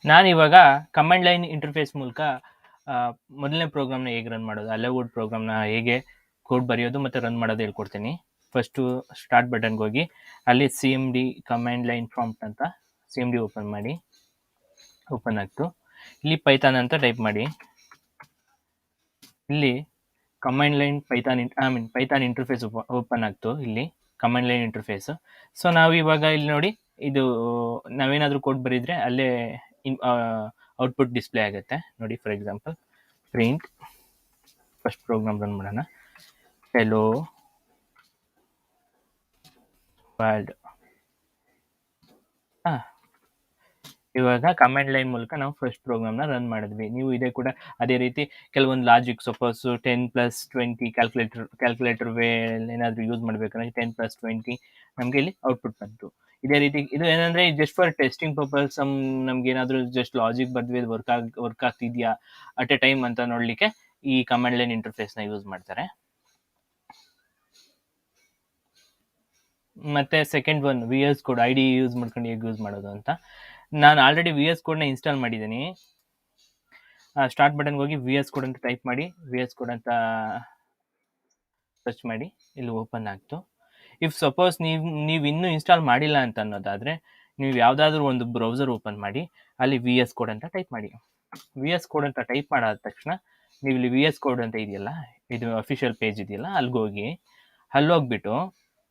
ನಾನು ಇವಾಗ command line interface ಮೂಲಕ ಮೊದಲನೇ ಪ್ರೋಗ್ರಾಮ್ನ ಹೇಗೆ ರನ್ ಮಾಡೋದು, ಅಲೆವುಡ್ ಪ್ರೋಗ್ರಾಮ್ನ ಹೇಗೆ ಕೋಡ್ ಬರೆಯೋದು ಮತ್ತು ರನ್ ಮಾಡೋದು ಹೇಳ್ಕೊಡ್ತೀನಿ. ಫಸ್ಟು ಸ್ಟಾರ್ಟ್ ಬಟನ್ಗೆ ಹೋಗಿ ಅಲ್ಲಿ CMD ಕಮಾಂಡ್ ಲೈನ್ ಪ್ರಾಂಪ್ಟ್ ಅಂತ CMD ಓಪನ್ ಮಾಡಿ. ಓಪನ್ ಆಗ್ತು. ಇಲ್ಲಿ ಪೈಥಾನ್ ಅಂತ ಟೈಪ್ ಮಾಡಿ. ಇಲ್ಲಿ command line Python interface open ಆಗ್ತು. ಇಲ್ಲಿ ಕಮಾಂಡ್ ಲೈನ್ ಇಂಟರ್ಫೇಸ್. ಸೊ ನಾವು ಇವಾಗ ಇಲ್ಲಿ ನೋಡಿ, ಇದು ನಾವೇನಾದರೂ ಕೋಡ್ ಬರೀದ್ರೆ ಅಲ್ಲೇ ಔಟ್ಪುಟ್ ಡಿಸ್ಪ್ಲೇ ಆಗುತ್ತೆ ನೋಡಿ. For example print, first program run ಮಾಡೋಣ. Hello world. ಇವಾಗ ಕಮಾಂಡ್ ಲೈನ್ ಮೂಲಕ ನಾವು ಫಸ್ಟ್ ಪ್ರೋಗ್ರಾಮ್ನ ರನ್ ಮಾಡಿದ್ವಿ. ನೀವು ಇದೇ ಕೂಡ ಅದೇ ರೀತಿ ಕೆಲವೊಂದು ಲಾಜಿಕ್, ಸಪೋಸ್ 10+20 ಕ್ಯಾಲ್ಕುಲೇಟರ್ ವೇ ಏನಾದರೂ ಯೂಸ್ ಮಾಡಬೇಕಂದ್ರೆ 10+20 ನಮಗೆ ಇಲ್ಲಿ ಔಟ್ಪುಟ್ ಬಂತು. ಇದೇ ರೀತಿ ಇದು ಏನಂದ್ರೆ ಜಸ್ಟ್ ಫಾರ್ ಟೆಸ್ಟಿಂಗ್ ಪರ್ಪಸ್. ನಮ್ಗೆ ಏನಾದರೂ ಜಸ್ಟ್ ಲಾಜಿಕ್ ಬರ್ದ್ವಿ ವರ್ಕ್ ಆಗ್ತಿದ್ಯಾ ಅಟ್ ಎ ಟೈಮ್ ಅಂತ ನೋಡ್ಲಿಕ್ಕೆ ಈ ಕಮಾಂಡ್ ಲೈನ್ ಇಂಟರ್ಫೇಸ್ನ ಯೂಸ್ ಮಾಡ್ತಾರೆ. ಮತ್ತೆ second one VS code ID use ಮಾಡ್ಕೊಂಡು ಹೇಗೆ ಯೂಸ್ ಮಾಡೋದು ಅಂತ. ನಾನು ಆಲ್ರೆಡಿ VS ಕೋಡ್ನ ಇನ್ಸ್ಟಾಲ್ ಮಾಡಿದ್ದೀನಿ. ಸ್ಟಾರ್ಟ್ ಬಟನ್ಗೆ ಹೋಗಿ VS ಕೋಡ್ ಅಂತ ಟೈಪ್ ಮಾಡಿ, VS ಕೋಡ್ ಅಂತ ಸರ್ಚ್ ಮಾಡಿ. ಇಲ್ಲಿ ಓಪನ್ ಆಗ್ತು. ಇಫ್ ಸಪೋಸ್ ನೀವು ಇನ್ನೂ ಇನ್ಸ್ಟಾಲ್ ಮಾಡಿಲ್ಲ ಅಂತ ಅನ್ನೋದಾದರೆ ನೀವು ಯಾವುದಾದ್ರೂ ಒಂದು ಬ್ರೌಸರ್ ಓಪನ್ ಮಾಡಿ, ಅಲ್ಲಿ VS ಕೋಡ್ ಅಂತ ಟೈಪ್ ಮಾಡಿ. VS ಕೋಡ್ ಅಂತ ಟೈಪ್ ಮಾಡಾದ ತಕ್ಷಣ ನೀವು ಇಲ್ಲಿ VS ಕೋಡ್ ಅಂತ ಇದೆಯಲ್ಲ, ಇದು ಅಫಿಷಿಯಲ್ ಪೇಜ್ ಇದೆಯಲ್ಲ, ಅಲ್ಲೋಗ್ಬಿಟ್ಟು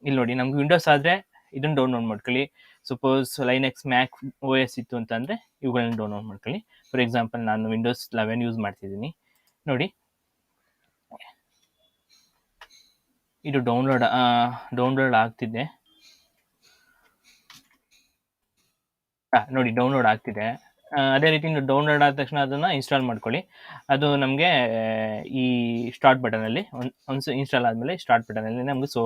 ಇಲ್ಲಿ ನೋಡಿ, ನಮ್ಗೆ ವಿಂಡೋಸ್ ಆದರೆ ಇದನ್ನು ಡೌನ್ಲೋಡ್ ಮಾಡ್ಕೊಳ್ಳಿ. ಸಪೋಸ್ ಲೈನೆಕ್ಸ್ ಮ್ಯಾಕ್ OS ಇತ್ತು ಅಂತಂದರೆ ಇವುಗಳನ್ನ ಡೌನ್ಲೋಡ್ ಮಾಡ್ಕೊಳ್ಳಿ. ಫಾರ್ ಎಕ್ಸಾಂಪಲ್ ನಾನು Windows 11 ಯೂಸ್ ಮಾಡ್ತಿದ್ದೀನಿ. ನೋಡಿ, ಇದು ಡೌನ್ಲೋಡ್ ಆಗ್ತಿದೆ. ನೋಡಿ, ಡೌನ್ಲೋಡ್ ಆಗ್ತಿದೆ. ಅದೇ ರೀತಿ ಡೌನ್ಲೋಡ್ ಆದ ತಕ್ಷಣ ಅದನ್ನು ಇನ್ಸ್ಟಾಲ್ ಮಾಡ್ಕೊಳ್ಳಿ. ಅದು ನಮಗೆ ಈ ಸ್ಟಾರ್ಟ್ ಬಟನಲ್ಲಿ ಒಂದು ಇನ್ಸ್ಟಾಲ್ ಆದಮೇಲೆ ಸ್ಟಾರ್ಟ್ ಬಟನಲ್ಲಿ ನಮಗೆ ಸೋ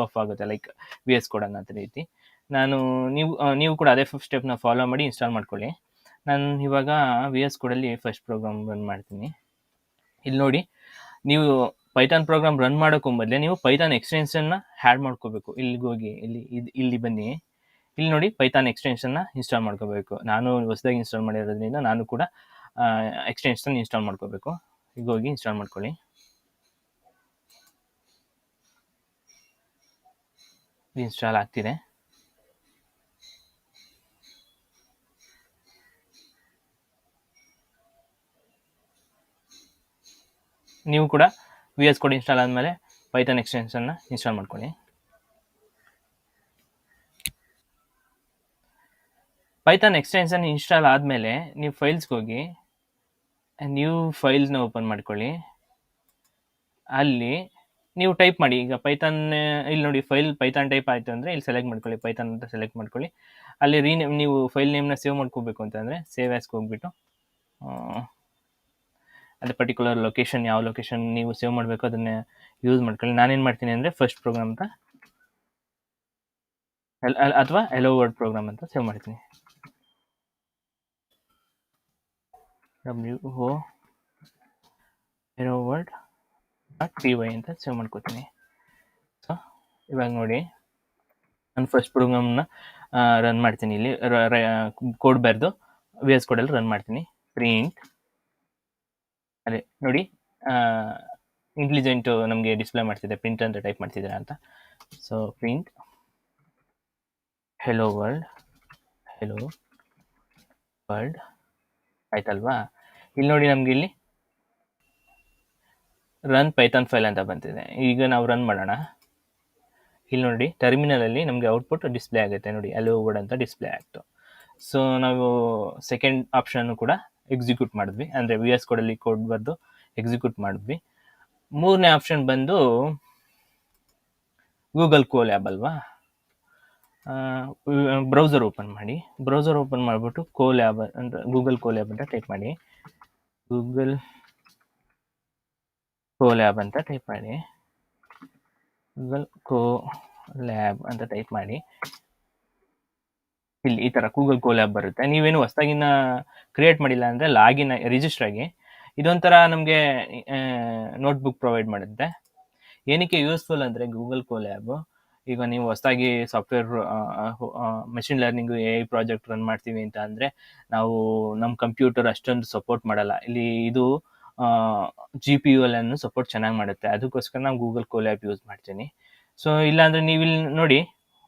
ಆಫ್ ಆಗುತ್ತೆ, ಲೈಕ್ VS ಕೋಡ್ ಅನ್ನೋ ರೀತಿ. ನೀವು ಕೂಡ ಅದೇ ಸ್ಟೆಪ್ನ ಫಾಲೋ ಮಾಡಿ ಇನ್ಸ್ಟಾಲ್ ಮಾಡ್ಕೊಳ್ಳಿ. ನಾನು ಇವಾಗ VS ಕೋಡಲ್ಲಿ ಫಸ್ಟ್ ಪ್ರೋಗ್ರಾಮ್ ರನ್ ಮಾಡ್ತೀನಿ. ಇಲ್ಲಿ ನೋಡಿ, ನೀವು ಪೈಥಾನ್ ಪ್ರೋಗ್ರಾಮ್ ರನ್ ಮಾಡೋಕ್ಕೂ ಮೊದಲೇ ನೀವು ಪೈಥಾನ್ ಎಕ್ಸ್ಟೆನ್ಷನ್ನ ಹ್ಯಾಡ್ ಮಾಡ್ಕೋಬೇಕು. ಇಲ್ಲಿಗೆ ಹೋಗಿ ಇಲ್ಲಿ ಬನ್ನಿ. ಇಲ್ಲಿ ನೋಡಿ, ಪೈಥಾನ್ ಎಕ್ಸ್ಟೆನ್ಷನ್ನ ಇನ್ಸ್ಟಾಲ್ ಮಾಡ್ಕೋಬೇಕು. ನಾನು ಹೊಸದಾಗಿ ಇನ್ಸ್ಟಾಲ್ ಮಾಡಿರೋದ್ರಿಂದ ನಾನು ಕೂಡ ಎಕ್ಸ್ಟೆನ್ಷನ್ ಇನ್ಸ್ಟಾಲ್ ಮಾಡ್ಕೋಬೇಕು. ಈಗ ಹೋಗಿ ಇನ್ಸ್ಟಾಲ್ ಮಾಡ್ಕೊಳ್ಳಿ. ಇನ್ಸ್ಟಾಲ್ ಆಗ್ತಿದೆ. ನೀವು ಕೂಡ VS ಕೋಡ್ ಇನ್ಸ್ಟಾಲ್ ಆದಮೇಲೆ ಪೈಥಾನ್ ಎಕ್ಸ್ಟೆನ್ಷನ್ನ ಇನ್ಸ್ಟಾಲ್ ಮಾಡ್ಕೊಳ್ಳಿ. ಪೈಥಾನ್ ಎಕ್ಸ್ಟೆನ್ಷನ್ ಇನ್ಸ್ಟಾಲ್ ಆದಮೇಲೆ ನೀವು ಫೈಲ್ಸ್ಗೆ ಹೋಗಿ ನ್ಯೂ ಫೈಲ್ಸ್ನ ಓಪನ್ ಮಾಡ್ಕೊಳ್ಳಿ. ಅಲ್ಲಿ ನೀವು ಟೈಪ್ ಮಾಡಿ. ಈಗ ಪೈಥಾನ್ ಇಲ್ಲಿ ನೋಡಿ, ಫೈಲ್ ಪೈಥಾನ್ ಟೈಪ್ ಆಯಿತು ಅಂದರೆ ಇಲ್ಲಿ ಸೆಲೆಕ್ಟ್ ಮಾಡ್ಕೊಳ್ಳಿ, ಪೈಥಾನ್ ಅಂತ ಸೆಲೆಕ್ಟ್ ಮಾಡ್ಕೊಳ್ಳಿ. ಅಲ್ಲಿ ನೀವು ಫೈಲ್ ನೇಮ್ನ ಸೇವ್ ಮಾಡ್ಕೋಬೇಕು ಅಂತಂದರೆ ಸೇವ್ ಆ್ಯಸ್ಗೆ ಹೋಗ್ಬಿಟ್ಟು ಅದು ಪರ್ಟಿಕ್ಯುಲರ್ ಲೊಕೇಶನ್, ಯಾವ ಲೊಕೇಶನ್ ನೀವು ಸೇವ್ ಮಾಡಬೇಕು ಅದನ್ನೇ ಯೂಸ್ ಮಾಡ್ಕೊಳ್ಳಿ. ನಾನೇನು ಮಾಡ್ತೀನಿ ಅಂದರೆ ಫಸ್ಟ್ ಪ್ರೋಗ್ರಾಮ್ ಅಂತ ಅಥವಾ ಹೆಲೋ ವರ್ಲ್ಡ್ ಪ್ರೋಗ್ರಾಮ್ ಅಂತ ಸೇವ್ ಮಾಡ್ತೀನಿ. WO ಹೆಲೋ ವರ್ಲ್ಡ್ .py ಅಂತ ಸೇವ್ ಮಾಡ್ಕೋತೀನಿ. ಸೊ ಇವಾಗ ನೋಡಿ, ನಾನು ಫಸ್ಟ್ ಪ್ರೋಗ್ರಾಮ್ನ ರನ್ ಮಾಡ್ತೀನಿ. ಇಲ್ಲಿ ಕೋಡ್ ಬರೆದು VS ಕೋಡಲ್ಲಿ ರನ್ ಮಾಡ್ತೀನಿ. ಪ್ರಿಂಟ್, ಅದೇ ನೋಡಿ, ಇಂಟೆಲಿಜೆಂಟು ನಮಗೆ ಡಿಸ್ಪ್ಲೇ ಮಾಡ್ತಿದೆ, ಪ್ರಿಂಟ್ ಅಂತ ಟೈಪ್ ಮಾಡ್ತಿದ್ದೀರಾ ಅಂತ. ಸೊ ಪ್ರಿಂಟ್ ಹೆಲೋ ವರ್ಲ್ಡ್ ಆಯ್ತಲ್ವಾ. ಇಲ್ಲಿ ನೋಡಿ, ನಮ್ಗೆ ಇಲ್ಲಿ ರನ್ ಪೈಥಾನ್ ಫೈಲ್ ಅಂತ ಬಂತಿದೆ. ಈಗ ನಾವು ರನ್ ಮಾಡೋಣ. ಇಲ್ಲಿ ನೋಡಿ, ಟರ್ಮಿನಲಲ್ಲಿ ನಮಗೆ ಔಟ್ಪುಟ್ ಡಿಸ್ಪ್ಲೇ ಆಗುತ್ತೆ ನೋಡಿ, ಹೆಲೋ ವರ್ಲ್ಡ್ ಅಂತ ಡಿಸ್ಪ್ಲೇ ಆಯಿತು. ಸೊ ನಾವು ಸೆಕೆಂಡ್ ಆಪ್ಷನ್ನು ಕೂಡ ಎಕ್ಸಿಕ್ಯೂಟ್ ಮಾಡಿದ್ವಿ, ಅಂದರೆ VS ಕೋಡಲ್ಲಿ ಕೋಡ್ ಬರೆದು ಎಕ್ಸಿಕ್ಯೂಟ್ ಮಾಡಿದ್ವಿ. ಮೂರನೇ ಆಪ್ಷನ್ ಬಂದು ಗೂಗಲ್ ಕೋಲ್ಯಾಬ್ ಅಲ್ವಾ. ಬ್ರೌಸರ್ ಓಪನ್ ಮಾಡಿ. ಬ್ರೌಸರ್ ಓಪನ್ ಮಾಡಿಬಿಟ್ಟು ಕೋಲ್ಯಾಬ್ ಅಂತ, ಗೂಗಲ್ ಕೋಲ್ಯಾಬ್ ಅಂತ ಟೈಪ್ ಮಾಡಿ. ಗೂಗಲ್ ಕೋಲ್ಯಾಬ್ ಅಂತ ಟೈಪ್ ಮಾಡಿ. ಗೂಗಲ್ ಕೋಲ್ಯಾಬ್ ಅಂತ ಟೈಪ್ ಮಾಡಿ. ಇಲ್ಲಿ ಈ ಥರ ಗೂಗಲ್ ಕೋಲ್ಯಾಬ್ ಬರುತ್ತೆ. ನೀವೇನು ಹೊಸದಾಗಿನ ಕ್ರಿಯೇಟ್ ಮಾಡಿಲ್ಲ ಅಂದರೆ ಲಾಗಿನ್ ರಿಜಿಸ್ಟರ್ ಆಗಿ. ಇದೊಂಥರ ನಮಗೆ ನೋಟ್ಬುಕ್ ಪ್ರೊವೈಡ್ ಮಾಡುತ್ತೆ. ಏನಕ್ಕೆ ಯೂಸ್ಫುಲ್ ಅಂದರೆ ಗೂಗಲ್ ಕೋಲ್ಯಾಬು ಈಗ ನೀವು ಹೊಸದಾಗಿ software machine learning AI project run ಮಾಡ್ತೀವಿ ಅಂತ ಅಂದರೆ ನಾವು ನಮ್ಮ ಕಂಪ್ಯೂಟರ್ ಅಷ್ಟೊಂದು ಸಪೋರ್ಟ್ ಮಾಡಲ್ಲ. ಇಲ್ಲಿ ಇದು GPU ಅನ್ನು ಸಪೋರ್ಟ್ ಚೆನ್ನಾಗಿ ಮಾಡುತ್ತೆ. ಅದಕ್ಕೋಸ್ಕರ ನಾನು ಗೂಗಲ್ ಕೋಲ್ಯಾಬ್ ಯೂಸ್ ಮಾಡ್ತೀನಿ. ಸೊ ಇಲ್ಲಾಂದರೆ ನೀವು ಇಲ್ಲಿ ನೋಡಿ,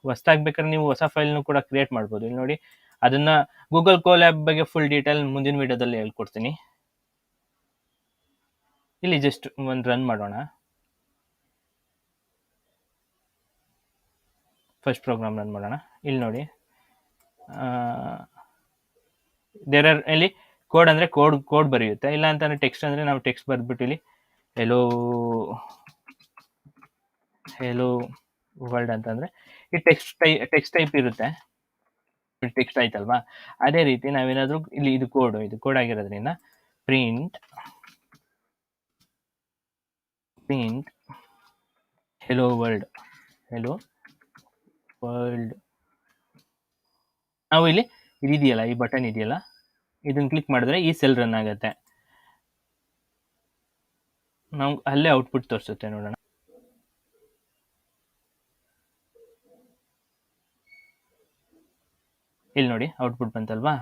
ಹೊಸದಾಗಿ ಬೇಕಾದ್ರೆ ನೀವು ಹೊಸ ಫೈಲ್ನು ಕೂಡ ಕ್ರಿಯೇಟ್ ಮಾಡ್ಬೋದು. ಇಲ್ಲಿ ನೋಡಿ, ಅದನ್ನ ಗೂಗಲ್ ಕೋಲ್ಯಾಬ್ ಬಗ್ಗೆ ಫುಲ್ ಡೀಟೇಲ್ ಮುಂದಿನ ವಿಡಿಯೋದಲ್ಲಿ ಹೇಳ್ಕೊಡ್ತೀನಿ. ಇಲ್ಲಿ ಜಸ್ಟ್ ಒಂದು ರನ್ ಮಾಡೋಣ. ಫಸ್ಟ್ ಪ್ರೋಗ್ರಾಮ್ ರನ್ ಮಾಡೋಣ. ಇಲ್ಲಿ ನೋಡಿ, ದೇರ್ ಆರ್ ಇಲ್ಲಿ ಕೋಡ್ ಅಂದರೆ ಕೋಡ್ ಬರೆಯುತ್ತೆ. ಇಲ್ಲ ಅಂತಂದರೆ ಟೆಕ್ಸ್ಟ್ ಅಂದರೆ ನಾವು ಟೆಕ್ಸ್ಟ್ ಬರೆದ್ಬಿಟ್ಟು ಇಲ್ಲಿ ಹೆಲೋ ವರ್ಲ್ಡ್ ಅಂತಂದರೆ ಈ ಟೆಕ್ಸ್ಟ್ ಟೈಪ್ ಇರುತ್ತೆ. ಟೆಕ್ಸ್ಟ್ ಆಯ್ತಲ್ವಾ? ಅದೇ ರೀತಿ ನಾವೇನಾದರೂ ಇಲ್ಲಿ ಇದು ಕೋಡ್ ಆಗಿರೋದ್ರಿಂದ ಪ್ರಿಂಟ್ ಹೆಲೋ ವರ್ಲ್ಡ್ ನಾವು ಇಲ್ಲಿ ಇದೆಯಲ್ಲ, ಈ ಬಟನ್ ಇದೆಯಲ್ಲ, ಇದನ್ನ ಕ್ಲಿಕ್ ಮಾಡಿದ್ರೆ ಈ ಸೆಲ್ ರನ್ ಆಗುತ್ತೆ. ನಾವು ಅಲ್ಲೇ ಔಟ್ಪುಟ್ ತೋರಿಸುತ್ತೆ, ನೋಡೋಣ. ಇಲ್ಲಿ ನೋಡಿ, ಔಟ್ಪುಟ್ ಬಂತಲ್ವಾ?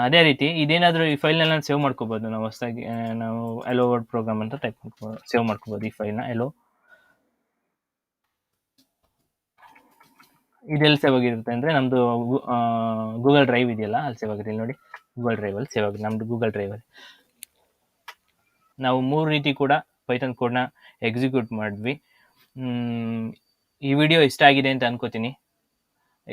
ಅದೇ ರೀತಿ ಇದೇನಾದರೂ ಈ ಫೈಲ್ನೆಲ್ಲ ಸೇವ್ ಮಾಡ್ಕೋಬೋದು. ನಾವು ಹೊಸದಾಗಿ ನಾವು ಹೆಲೋ ವರ್ಲ್ಡ್ ಪ್ರೋಗ್ರಾಮ್ ಅಂತ ಟೈಪ್ ಮಾಡ್ಕೋಬೋದು, ಸೇವ್ ಮಾಡ್ಕೋಬೋದು ಈ ಫೈಲ್ನ. ಇದೆಲ್ಲಿ ಸೇವ್ ಆಗಿರುತ್ತೆ ಅಂದರೆ ನಮ್ಮದು ಗೂಗಲ್ ಡ್ರೈವ್ ಇದೆಯಲ್ಲ, ಅಲ್ಲಿ ಸೇವ್ ಆಗಿದೆ. ಇಲ್ಲಿ ನೋಡಿ, ಗೂಗಲ್ ಡ್ರೈವಲ್ಲಿ ಸೇವ್ ಆಗಿದೆ, ನಮ್ಮದು ಗೂಗಲ್ ಡ್ರೈವಲ್ಲಿ. ನಾವು 3 ರೀತಿ ಕೂಡ ಪೈಥಾನ್ ಕೋಡ್ನ ಎಕ್ಸಿಕ್ಯೂಟ್ ಮಾಡಿದ್ವಿ. ಈ ವಿಡಿಯೋ ಇಷ್ಟ ಆಗಿದೆ ಅಂತ ಅನ್ಕೋತೀನಿ.